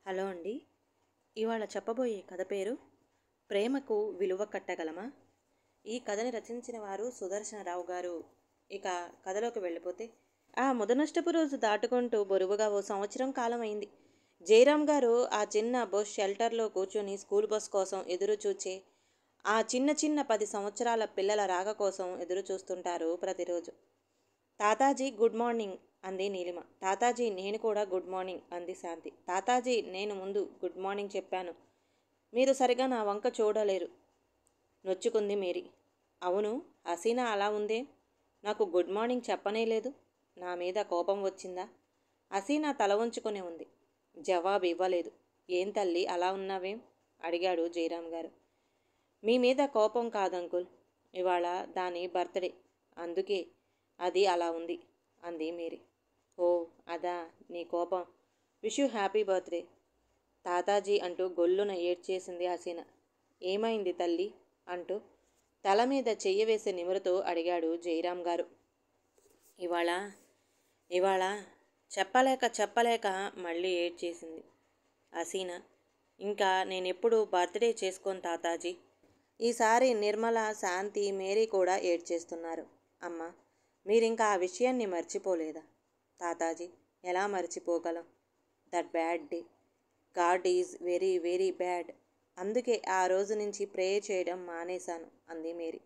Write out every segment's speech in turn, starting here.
Hello అండి. ఇవాళ చెప్పబోయే కథ పేరు ప్రేమకు విలువ కట్టగలమా. ఈ కథని రచించిన వారు సుదర్శనరావు గారు. ఇక కథలోకి వెళ్ళిపోతే, ఆ ముదనష్టపు రోజు దాటుకుంటూ బరువుగా ఓ సంవత్సరం కాలం అయింది. జయరాం గారు ఆ చిన్న బస్ షెల్టర్లో కూర్చొని స్కూల్ బస్ కోసం ఎదురు చూచే ఆ చిన్న చిన్న 10 సంవత్సరాల పిల్లల రాక కోసం ఎదురు చూస్తుంటారు ప్రతిరోజు. తాతాజీ గుడ్ మార్నింగ్ అంది నీలిమ. తాతాజీ నేను కూడా గుడ్ మార్నింగ్ అంది శాంతి. తాతాజీ నేను ముందు గుడ్ మార్నింగ్ చెప్పాను, మీరు సరిగా నా వంక చూడలేరు నొచ్చుకుంది మేరీ. అవును, హసీనా అలా ఉందే, నాకు గుడ్ మార్నింగ్ చెప్పనే లేదు. నా మీద కోపం వచ్చిందా? హసీనా తల వంచుకునే ఉంది, జవాబు ఇవ్వలేదు. ఏం తల్లి అలా ఉన్నావేం అడిగాడు జయరాం గారు. మీ మీద కోపం కాదంకుల్, ఇవాళ దాని బర్త్డే, అందుకే అది అలా ఉంది అంది మేరీ. ఓ అదా నీ కోపం, wish you happy birthday Tataji అంటూ గొల్లున ఏడ్చేసింది హసీనా. ఏమైంది తల్లి అంటూ తల మీద చెయ్యి వేసే నిమురుతో అడిగాడు జయరాం గారు. ఇవాళ ఇవాళ చెప్పలేక మళ్ళీ ఏడ్చేసింది హసీనా. ఇంకా నేనెప్పుడు బర్త్డే చేసుకోను తాతాజీ. ఈసారి నిర్మల, శాంతి, మేరీ కూడా ఏడ్చేస్తున్నారు. అమ్మ, మీరింకా ఆ విషయాన్ని మర్చిపోలేదా? తాతాజీ, ఎలా మర్చిపోగలం? That bad day, god is very very bad. అందుకే ఆ రోజు నుంచి ప్రేయర్ చేయడం మానేశాను అంది మేరీ.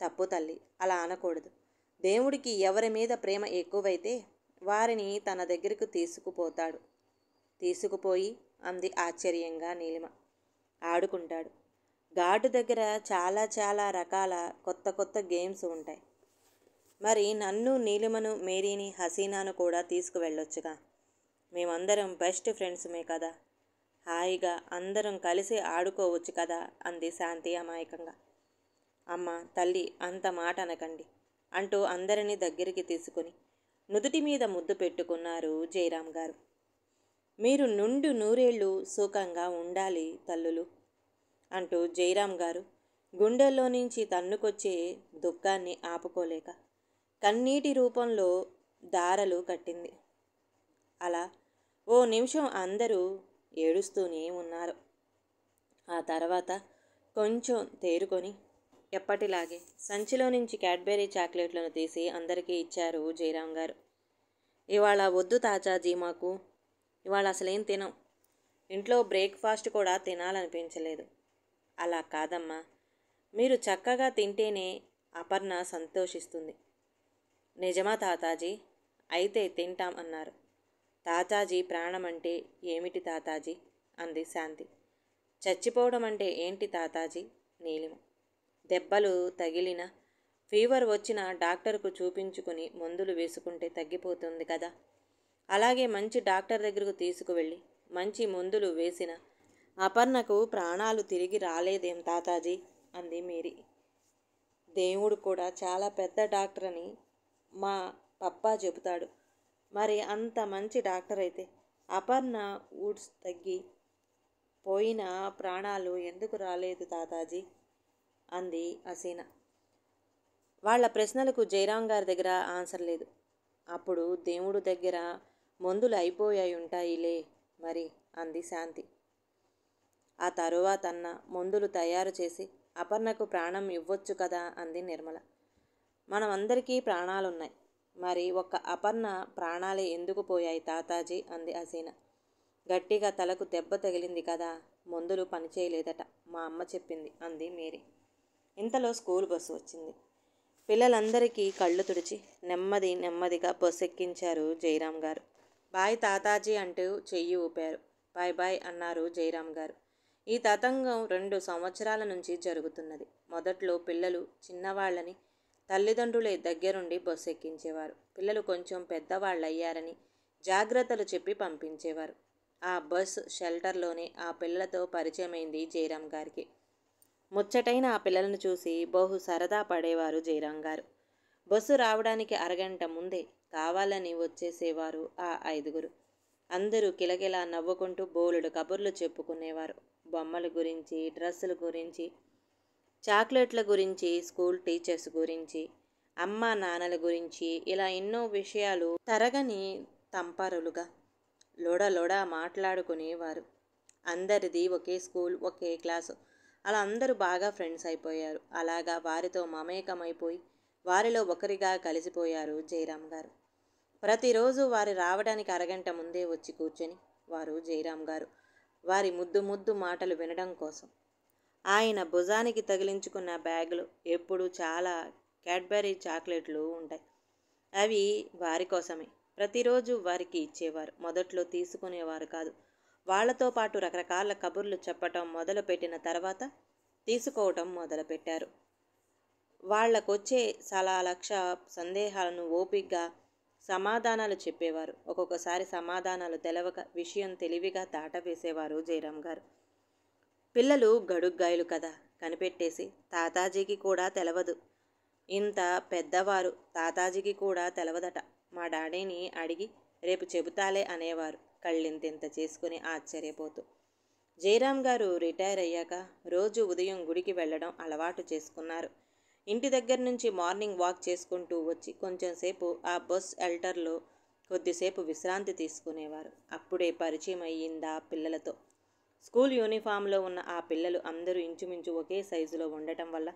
తప్పు తల్లి, అలా అనకూడదు. దేవుడికి ఎవరి మీద ప్రేమ ఎక్కువైతే వారిని తన దగ్గరకు తీసుకుపోతాడు. తీసుకుపోయి అంది ఆశ్చర్యంగా నీలిమ. ఆడుకుంటాడు. గాడ్ దగ్గర చాలా చాలా రకాల కొత్త కొత్త గేమ్స్ ఉంటాయి. మరి నన్ను, నీలిమను, మేరీని, హసీనాను కూడా తీసుకువెళ్ళొచ్చుగా. మేమందరం బెస్ట్ ఫ్రెండ్స్మే కదా, హాయిగా అందరం కలిసి ఆడుకోవచ్చు కదా అంది శాంతి అమాయకంగా. అమ్మ తల్లి, అంత మాట అనకండి అంటూ అందరినీ దగ్గరికి తీసుకుని నుదుటి మీద ముద్దు పెట్టుకున్నారు జయరాం గారు. మీరు నుండు నూరేళ్ళు సుఖంగా ఉండాలి తల్లులు అంటూ జయరాం గారు గుండెల్లో నుంచి తన్నుకొచ్చే దుఃఖాన్ని ఆపుకోలేక కన్నీటి రూపంలో దారలు కట్టింది. అలా ఓ నిమిషం అందరూ ఏడుస్తూనే ఉన్నారు. ఆ తర్వాత కొంచెం తేరుకొని ఎప్పటిలాగే సంచిలో నుంచి క్యాడ్బెరీ చాక్లెట్లను తీసి అందరికీ ఇచ్చారు జయరాం గారు. ఇవాళ వద్దు తాచాజీ, మాకు ఇవాళ అసలేం తినం. ఇంట్లో బ్రేక్ఫాస్ట్ కూడా తినాలనిపించలేదు. అలా కాదమ్మా, మీరు చక్కగా తింటేనే అపర్ణ సంతోషిస్తుంది. నిజమా తాతాజీ? అయితే తింటాం అన్నారు. తాతాజీ ప్రాణం అంటే ఏమిటి తాతాజీ అంది శాంతి. చచ్చిపోవడం అంటే ఏంటి తాతాజీ? నీలిమ. దెబ్బలు తగిలిన, ఫీవర్ వచ్చిన డాక్టర్కు చూపించుకుని మందులు వేసుకుంటే తగ్గిపోతుంది కదా. అలాగే మంచి డాక్టర్ దగ్గరకు తీసుకువెళ్ళి మంచి మందులు వేసిన అపర్ణకు ప్రాణాలు తిరిగి రాలేదేం తాతాజీ అంది మేరీ. దేవుడు కూడా చాలా పెద్ద డాక్టర్ అని మా పప్పా చెబుతాడు. మరి అంత మంచి డాక్టర్ అయితే అపర్ణ వుడ్స్ తగ్గి పోయిన ప్రాణాలు ఎందుకు రాలేదు తాతాజీ అంది హసీనా. వాళ్ళ ప్రశ్నలకు జయరాం గారి దగ్గర ఆన్సర్ లేదు. అప్పుడు దేవుడు దగ్గర మందులు అయిపోయాయి ఉంటాయిలే మరి అంది శాంతి. ఆ తరువాత అన్న మందులు తయారు చేసి అపర్ణకు ప్రాణం ఇవ్వొచ్చు కదా అంది నిర్మల. మనం అందరికీ ప్రాణాలున్నాయి, మరి ఒక్క అపర్ణ ప్రాణాలే ఎందుకు పోయాయి తాతాజీ అంది హసీనా. గట్టిగా తలకు దెబ్బ తగిలింది కదా, మందులు పనిచేయలేదట, మా అమ్మ చెప్పింది అంది మేరీ. ఇంతలో స్కూల్ బస్సు వచ్చింది. పిల్లలందరికీ కళ్ళు తుడిచి నెమ్మదిగా బస్సు ఎక్కించారు జయరాం గారు. బాయ్ తాతాజీ అంటూ చెయ్యి ఊపారు. బాయ్ బాయ్ అన్నారు జయరాం గారు. ఈ తతంగం 2 సంవత్సరాల నుంచి జరుగుతున్నది. మొదట్లో పిల్లలు చిన్నవాళ్ళని తల్లిదండ్రులే దగ్గరుండి బస్సు ఎక్కించేవారు. పిల్లలు కొంచెం పెద్దవాళ్ళయ్యారని జాగ్రత్తలు చెప్పి పంపించేవారు. ఆ బస్ షెల్టర్లోనే ఆ పిల్లలతో పరిచయమైంది జయరాం గారికి. ముచ్చటైన ఆ పిల్లలను చూసి బహు సరదా పడేవారు జయరాం గారు. బస్సు రావడానికి అరగంట ముందే కావాలని వచ్చేసేవారు ఆ 5గురు. అందరూ కిలకిలా నవ్వుకుంటూ బోలెడు కబుర్లు చెప్పుకునేవారు. బొమ్మల గురించి, డ్రెస్సుల గురించి, చాక్లెట్ల గురించి, స్కూల్ టీచర్స్ గురించి, అమ్మా నాన్నల గురించి, ఇలా ఎన్నో విషయాలు తరగని తంపరులుగా లొడ మాట్లాడుకునేవారు. అందరిది ఒకే స్కూల్, ఒకే క్లాసు. అలా అందరూ బాగా ఫ్రెండ్స్ అయిపోయారు. అలాగా వారితో మమేకమైపోయి వారిలో ఒకరిగా కలిసిపోయారు జయరాం గారు. ప్రతిరోజు వారు రావడానికి అరగంట ముందే వచ్చి కూర్చొని వారు జయరాం గారు వారి ముద్దు మాటలు వినడం కోసం. ఆయన భుజానికి తగిలించుకున్న బ్యాగులో ఎప్పుడూ చాలా క్యాడ్బరీ చాక్లెట్లు ఉంటాయి. అవి వారి కోసమే. ప్రతిరోజు వారికి ఇచ్చేవారు. మొదట్లో తీసుకునేవారు కాదు. వాళ్లతో పాటు రకరకాల కబుర్లు చెప్పటం మొదలుపెట్టిన తర్వాత తీసుకోవటం మొదలుపెట్టారు. వాళ్లకొచ్చే లక్ష సందేహాలను ఓపిగ్గా సమాధానాలు చెప్పేవారు. ఒక్కొక్కసారి సమాధానాలు తెలవక విషయం తెలివిగా దాటవేసేవారు జయరాం గారు. పిల్లలు గడుగ్గాయలు కదా, కనిపెట్టేసి తాతాజీకి కూడా తెలవదు, ఇంత పెద్దవారు తాతాజీకి కూడా తెలవదట, మా డాడీని అడిగి రేపు చెబుతాలే అనేవారు కళ్ళింతెంత చేసుకుని ఆశ్చర్యపోతూ. జయరాం గారు రిటైర్ అయ్యాక రోజు ఉదయం గుడికి వెళ్ళడం అలవాటు చేసుకున్నారు. ఇంటి దగ్గర నుంచి మార్నింగ్ వాక్ చేసుకుంటూ వచ్చి కొంచెంసేపు ఆ బస్ షెల్టర్లో కొద్దిసేపు విశ్రాంతి తీసుకునేవారు. అప్పుడే పరిచయం అయ్యిందా పిల్లలతో. స్కూల్ యూనిఫామ్లో ఉన్న ఆ పిల్లలు అందరూ ఇంచుమించు ఒకే సైజులో ఉండటం వల్ల,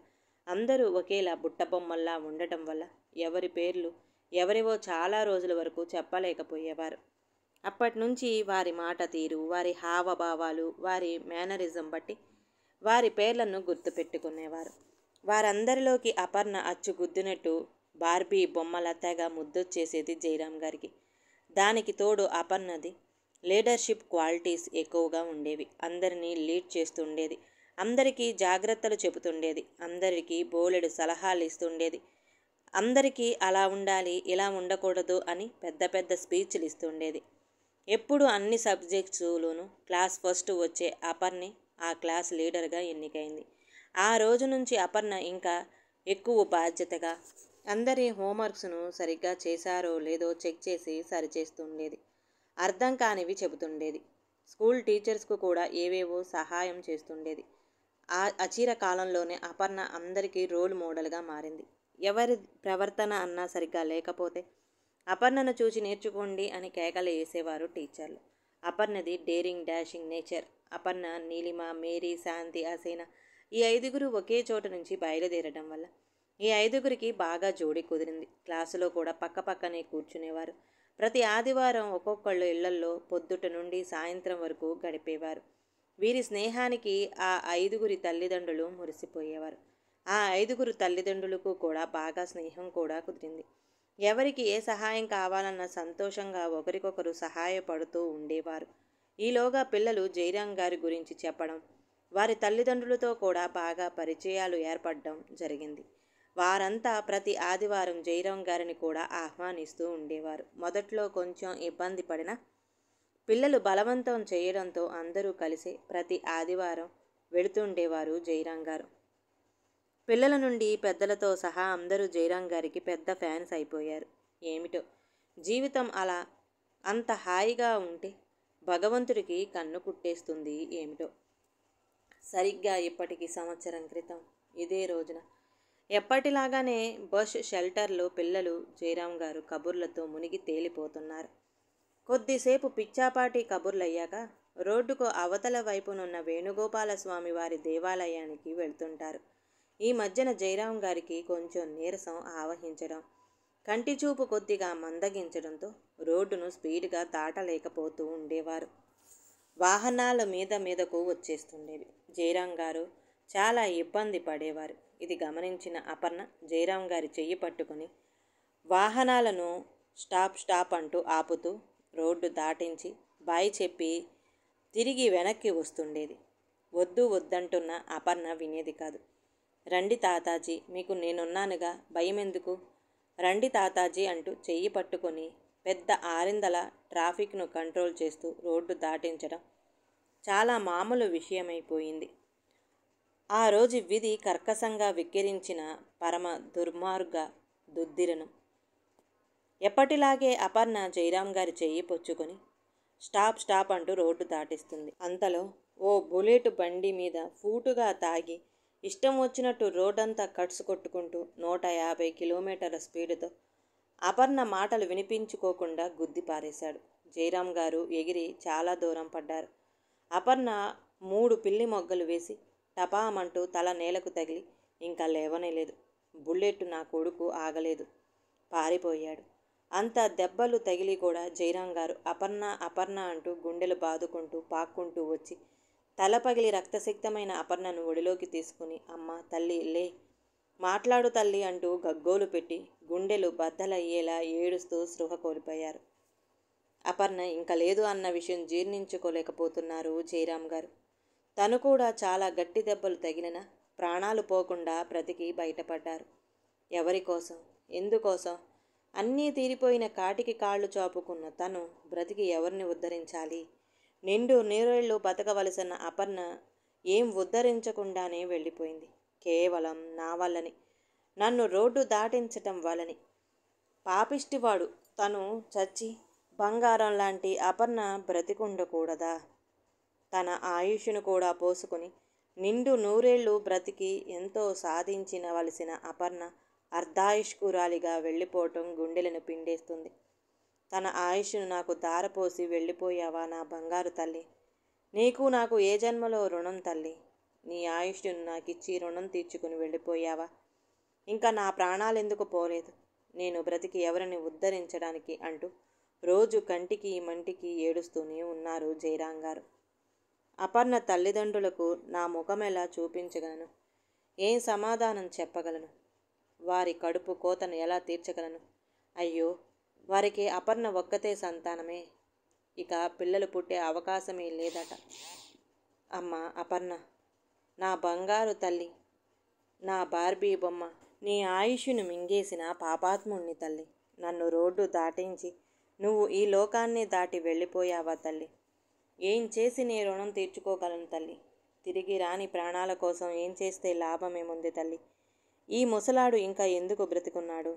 అందరూ ఒకేలా బుట్టబొమ్మల్లా ఉండటం వల్ల ఎవరి పేర్లు ఎవరివో చాలా రోజుల వరకు చెప్పలేకపోయేవారు. అప్పటినుంచి వారి మాట తీరు, వారి హావభావాలు, వారి మేనరిజం బట్టి వారి పేర్లను గుర్తుపెట్టుకునేవారు. వారందరిలోకి అపర్ణ అచ్చుగుద్దినట్టు బార్బీ బొమ్మల తెగ ముద్దొచ్చేసేది జయరాం గారికి. దానికి తోడు అపర్ణది లీడర్షిప్ క్వాలిటీస్ ఎక్కువగా ఉండేవి. అందరినీ లీడ్ చేస్తుండేది, అందరికీ జాగ్రత్తలు చెబుతుండేది, అందరికీ బోలెడు సలహాలు ఇస్తుండేది, అందరికీ అలా ఉండాలి ఇలా ఉండకూడదు అని పెద్ద పెద్ద స్పీచ్లు ఇస్తుండేది. ఎప్పుడు అన్ని సబ్జెక్ట్స్లోనూ క్లాస్ ఫస్ట్ వచ్చే అపర్ణే ఆ క్లాస్ లీడర్గా ఎన్నికైంది. ఆ రోజు నుంచి అపర్ణ ఇంకా ఎక్కువ బాధ్యతగా అందరి హోంవర్క్స్ను సరిగ్గా చేశారో లేదో చెక్ చేసి సరిచేస్తుండేది. అర్థం కానివి చెబుతుండేది. స్కూల్ టీచర్స్కు కూడా ఏవేవో సహాయం చేస్తుండేది. ఆ అచిర కాలంలోనే అపర్ణ అందరికీ రోల్ మోడల్గా మారింది. ఎవరి ప్రవర్తన అన్నా సరిగ్గా లేకపోతే అపర్ణను చూసి నేర్చుకోండి అని కేకలు వేసేవారు టీచర్లు. అపర్ణది daring dashing nature. Aparna, Neelima, Mary, Shanti, Haseena ఈ ఐదుగురు ఒకే చోట నుంచి బయలుదేరడం వల్ల ఈ ఐదుగురికి బాగా జోడి కుదిరింది. క్లాసులో కూడా పక్క పక్కనే కూర్చునేవారు. ప్రతి ఆదివారం ఒక్కొక్కళ్ళు ఇళ్లల్లో పొద్దుట నుండి సాయంత్రం వరకు గడిపేవారు. వీరి స్నేహానికి ఆ ఐదుగురి తల్లిదండ్రులు మురిసిపోయేవారు. ఆ ఐదుగురు తల్లిదండ్రులకు కూడా బాగా స్నేహం కూడా కుదిరింది. ఎవరికి ఏ సహాయం కావాలన్న సంతోషంగా ఒకరికొకరు సహాయపడుతూ ఉండేవారు. ఈలోగా పిల్లలు జయరాం గారి గురించి చెప్పడం, వారి తల్లిదండ్రులతో కూడా బాగా పరిచయాలు ఏర్పడడం జరిగింది. వారంతా ప్రతి ఆదివారం జయరాం గారిని కూడా ఆహ్వానిస్తూ ఉండేవారు. మొదట్లో కొంచెం ఇబ్బంది పడినా పిల్లలు బలవంతం చేయడంతో అందరూ కలిసి ప్రతి ఆదివారం వెళుతుండేవారు జయరాం గారు. పిల్లల నుండి పెద్దలతో సహా అందరూ జయరాం గారికి పెద్ద ఫ్యాన్స్ అయిపోయారు. ఏమిటో జీవితం అలా అంత హాయిగా ఉంటే భగవంతుడికి కన్ను కుట్టేస్తుంది ఏమిటో. సరిగ్గా ఇప్పటికి సంవత్సరం క్రితం ఇదే రోజున ఎప్పటిలాగానే బస్ షెల్టర్లో పిల్లలు జయరాం గారు కబుర్లతో మునిగి తేలిపోతున్నారు. కొద్దిసేపు పిచ్చాపాటి కబుర్లయ్యాక రోడ్డుకు అవతల వైపునున్న వేణుగోపాలస్వామి వారి దేవాలయానికి వెళ్తుంటారు. ఈ మధ్యన జయరాం గారికి కొంచెం నీరసం ఆవహించడం, కంటి చూపు కొద్దిగా మందగించడంతో రోడ్డును స్పీడ్గా దాటలేకపోతూ ఉండేవారు. వాహనాల మీదకు వచ్చేస్తుండేవి. జయరాం గారు చాలా ఇబ్బంది పడేవారు. ఇది గమనించిన అపర్ణ జయరాం గారి చెయ్యి పట్టుకుని వాహనాలను స్టాప్ అంటూ ఆపుతూ రోడ్డు దాటించి బాయ్ చెప్పి తిరిగి వెనక్కి వస్తుండేది. వద్దంటున్న అపర్ణ వినేది కాదు. రండి తాతాజీ, మీకు నేనున్నానుగా, భయమెందుకు, రండి తాతాజీ అంటూ చెయ్యి పట్టుకొని పెద్ద ఆరిందల ట్రాఫిక్ను కంట్రోల్ చేస్తూ రోడ్డు దాటించడం చాలా మామూలు విషయమైపోయింది. ఆ రోజు విధి కర్కశంగా వెక్కిరించిన పరమ దుర్మార్గ దుద్దిరను. ఎప్పటిలాగే అపర్ణ జయరాం గారి చెయ్యి పుచ్చుకొని స్టాప్ అంటూ రోడ్డు దాటిస్తుంది. అంతలో ఓ బుల్లెట్ బండి మీద ఫూటుగా తాగి ఇష్టం వచ్చినట్టు రోడ్డంతా కట్స్ కొట్టుకుంటూ 150 కిలోమీటర్ల స్పీడుతో అపర్ణ మాటలు వినిపించుకోకుండా గుద్ది పారేశాడు. జయరాం గారు ఎగిరి చాలా దూరం పడ్డారు. అపర్ణ 3 పిల్లి మొగ్గలు వేసి టపామంటూ తల నేలకు తగిలి ఇంకా లేవనేలేదు. బుల్లెట్ నా కొడుకు ఆగలేదు, పారిపోయాడు. అంత దెబ్బలు తగిలి కూడా జయరాం గారు అపర్ణ అపర్ణ అంటూ గుండెలు బాదుకుంటూ పాక్కుంటూ వచ్చి తల పగిలి రక్తసిక్తమైన అపర్ణను ఒడిలోకి తీసుకుని, అమ్మ తల్లి లే, మాట్లాడు తల్లి అంటూ గగ్గోలు పెట్టి గుండెలు బద్దలయ్యేలా ఏడుస్తూ స్పృహ కోల్పోయారు. అపర్ణ ఇంక లేదు అన్న విషయం జీర్ణించుకోలేకపోతున్నారు జయరాం గారు. తను కూడా చాలా గట్టి దెబ్బలు తగిలిన ప్రాణాలు పోకుండా బ్రతికి బయటపడ్డారు. ఎవరి కోసం, ఎందుకోసం? అన్నీ తీరిపోయిన కాటికి కాళ్ళు చాపుకున్న తను బ్రతికి ఎవరిని ఉద్ధరించాలి? నిండు నీరేళ్లు బతకవలసిన అపర్ణ ఏం ఉద్ధరించకుండానే వెళ్ళిపోయింది. కేవలం నా వల్లని, నన్ను రోడ్డు దాటించటం వలని. పాపిష్టివాడు తను చచ్చి బంగారం లాంటి అపర్ణ బ్రతికుండకూడదా? తన ఆయుష్ను కూడా పోసుకుని నిండు నూరేళ్లు బ్రతికి ఎంతో సాధించినవలసిన అపర్ణ అర్ధాయుష్కురాలిగా వెళ్ళిపోవటం గుండెలను పిండేస్తుంది. తన ఆయుష్ను నాకు దారపోసి వెళ్ళిపోయావా నా బంగారు తల్లి? నీకు నాకు ఏ జన్మలో రుణం తల్లి? నీ ఆయుష్ను నాకిచ్చి రుణం తీర్చుకుని వెళ్ళిపోయావా? ఇంకా నా ప్రాణాలెందుకు పోలేదు? నేను బ్రతికి ఎవరిని ఉద్ధరించడానికి అంటూ రోజు కంటికి మంటికి ఏడుస్తూనే ఉన్నారు జయరాం గారు. అపర్ణ తల్లిదండ్రులకు నా ముఖం ఎలా చూపించగలను? ఏం సమాధానం చెప్పగలను? వారి కడుపు కోతను ఎలా తీర్చగలను? అయ్యో, వారికి అపర్ణ ఒక్కతే సంతానమే, ఇక పిల్లలు పుట్టే అవకాశమే లేదట. అమ్మ అపర్ణ, నా బంగారు తల్లి, నా బార్బీ బొమ్మ, నీ ఆయుష్ను మింగేసిన పాపాత్ముణ్ణి తల్లి. నన్ను రోడ్డు దాటించి నువ్వు ఈ లోకాన్ని దాటి వెళ్ళిపోయావా తల్లి? ఏం చేసి నీ రుణం తీర్చుకోగలను తల్లి? తిరిగి రాని ప్రాణాల కోసం ఏం చేస్తే లాభమేముంది తల్లి? ఈ ముసలాడు ఇంకా ఎందుకు బ్రతికున్నాడు?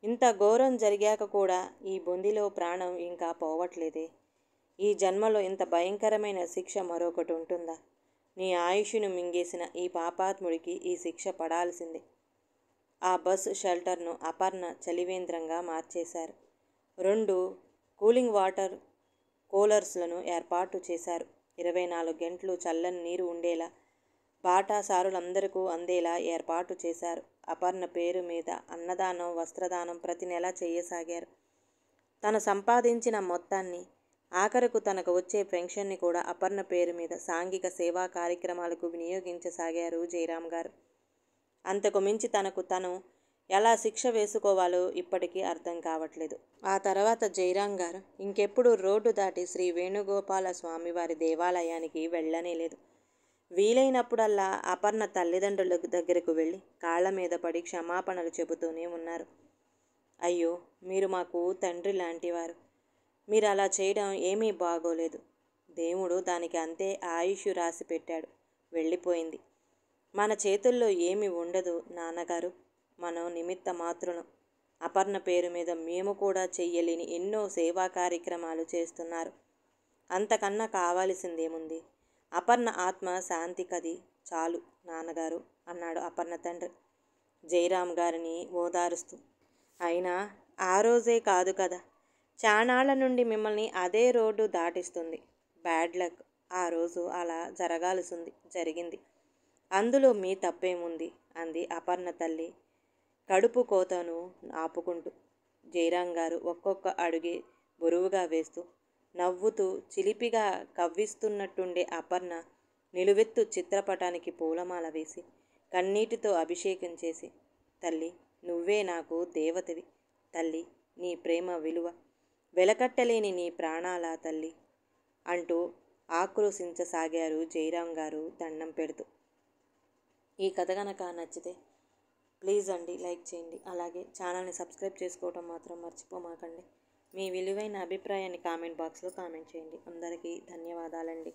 ఇంత ఘోరం జరిగాక కూడా ఈ బొందిలో ప్రాణం ఇంకా పోవట్లేదే. ఈ జన్మలో ఇంత భయంకరమైన శిక్ష మరొకటి ఉంటుందా? నీ ఆయుష్ను మింగేసిన ఈ పాపాత్ముడికి ఈ శిక్ష పడాల్సిందే. ఆ బస్ షెల్టర్ను అపర్ణ చలివేంద్రంగా మార్చేశారు. 2 కూలింగ్ వాటర్ కూలర్స్లను ఏర్పాటు చేశారు. 24 గంటలు చల్లని నీరు ఉండేలా, బాటాసారులందరికీ అందేలా ఏర్పాటు చేశారు. అపర్ణ పేరు మీద అన్నదానం, వస్త్రదానం ప్రతి నెల చేయసాగారు. తను సంపాదించిన మొత్తాన్ని, ఆఖరకు తనకు వచ్చే పెన్షన్ని కూడా అపర్ణ పేరు మీద సాంఘిక సేవా కార్యక్రమాలకు వినియోగించసాగారు జయరాం గారు. అంతకు మించి తనకు తను ఎలా శిక్ష వేసుకోవాలో ఇప్పటికీ అర్థం కావట్లేదు. ఆ తర్వాత జయరాం గారు ఇంకెప్పుడు రోడ్డు దాటి శ్రీ వేణుగోపాల స్వామివారి దేవాలయానికి వెళ్ళనేలేదు. వీలైనప్పుడల్లా అపర్ణ తల్లిదండ్రుల దగ్గరకు వెళ్ళి కాళ్ల మీద పడి క్షమాపణలు చెబుతూనే ఉన్నారు. అయ్యో, మీరు మాకు తండ్రి లాంటివారు. మీరు అలా చేయడం ఏమీ బాగోలేదు. దేవుడు దానికి అంతే ఆయుష్ రాసి పెట్టాడు. వెళ్ళిపోయింది. మన చేతుల్లో ఏమీ ఉండదు నాన్నగారు. మనం నిమిత్త మాత్రులం. అపర్ణ పేరు మీద మేము కూడా చెయ్యలేని ఎన్నో సేవా కార్యక్రమాలు చేస్తున్నారు. అంతకన్నా కావాల్సిందేముంది? అపర్ణ ఆత్మ శాంతి కది చాలు నాన్నగారు అన్నాడు అపర్ణ తండ్రి జయరాం గారిని ఓదారుస్తూ. అయినా ఆ రోజే కాదు కదా, చానాళ్ల నుండి మిమ్మల్ని అదే రోడ్డు దాటిస్తుంది. Bad luck. ఆ రోజు అలా జరిగింది. అందులో మీ తప్పేముంది? అంది అపర్ణ తల్లి కడుపు కోతను ఆపుకుంటూ. జయరాం గారు ఒక్కొక్క అడుగే బరువుగా వేస్తూ నవ్వుతూ చిలిపిగా కవ్విస్తున్నట్టుండే అపర్ణ నిలువెత్తు చిత్రపటానికి పూలమాల వేసి కన్నీటితో అభిషేకం చేసి, తల్లి నువ్వే నాకు దేవతవి తల్లి, నీ ప్రేమ విలువ వెలకట్టలేని నీ ప్రాణాల తల్లి అంటూ ఆక్రోశించసాగారు జయరాం గారు దండం పెడుతూ. ఈ కథ కనుక నచ్చితే ప్లీజ్ అండి లైక్ చేయండి. అలాగే ఛానల్ని సబ్స్క్రైబ్ చేసుకోవడం మాత్రం మర్చిపోమాకండి. మీ విలువైన అభిప్రాయాన్ని కామెంట్ బాక్స్లో కామెంట్ చేయండి. అందరికీ ధన్యవాదాలండి.